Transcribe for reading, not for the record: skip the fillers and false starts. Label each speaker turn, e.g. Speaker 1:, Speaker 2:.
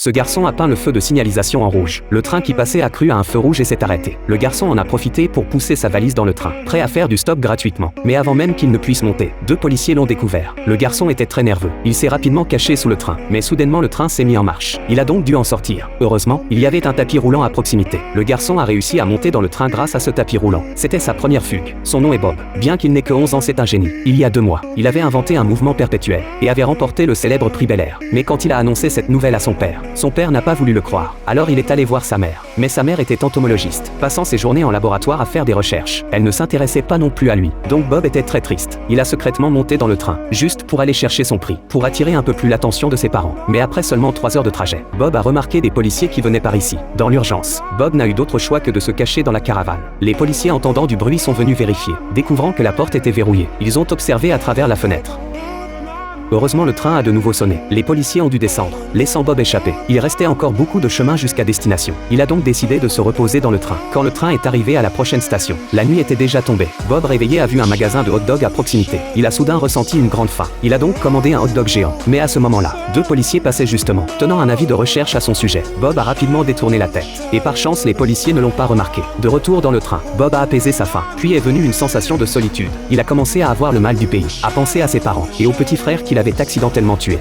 Speaker 1: Ce garçon a peint le feu de signalisation en rouge. Le train qui passait a cru à un feu rouge et s'est arrêté. Le garçon en a profité pour pousser sa valise dans le train, prêt à faire du stop gratuitement. Mais avant même qu'il ne puisse monter, 2 policiers l'ont découvert. Le garçon était très nerveux. Il s'est rapidement caché sous le train, mais soudainement le train s'est mis en marche. Il a donc dû en sortir. Heureusement, il y avait un tapis roulant à proximité. Le garçon a réussi à monter dans le train grâce à ce tapis roulant. C'était sa première fugue. Son nom est Bob. Bien qu'il n'ait que 11 ans, c'est un génie. Il y a 2 mois, il avait inventé un mouvement perpétuel et avait remporté le célèbre prix Bel Air. Mais quand il a annoncé cette nouvelle à son père n'a pas voulu le croire. Alors il est allé voir sa mère. Mais sa mère était entomologiste, passant ses journées en laboratoire à faire des recherches. Elle ne s'intéressait pas non plus à lui. Donc Bob était très triste. Il a secrètement monté dans le train, juste pour aller chercher son prix, pour attirer un peu plus l'attention de ses parents. Mais après seulement 3 heures de trajet, Bob a remarqué des policiers qui venaient par ici. Dans l'urgence, Bob n'a eu d'autre choix que de se cacher dans la caravane. Les policiers, entendant du bruit, sont venus vérifier. Découvrant que la porte était verrouillée, ils ont observé à travers la fenêtre. Heureusement, le train a de nouveau sonné. Les policiers ont dû descendre, laissant Bob échapper. Il restait encore beaucoup de chemin jusqu'à destination. Il a donc décidé de se reposer dans le train. Quand le train est arrivé à la prochaine station, la nuit était déjà tombée. Bob, réveillé, a vu un magasin de hot-dog à proximité. Il a soudain ressenti une grande faim. Il a donc commandé un hot-dog géant. Mais à ce moment-là, 2 policiers passaient justement, tenant un avis de recherche à son sujet. Bob a rapidement détourné la tête. Et par chance, les policiers ne l'ont pas remarqué. De retour dans le train, Bob a apaisé sa faim. Puis est venue une sensation de solitude. Il a commencé à avoir le mal du pays, à penser à ses parents et au petit frère qu'il avait accidentellement tué.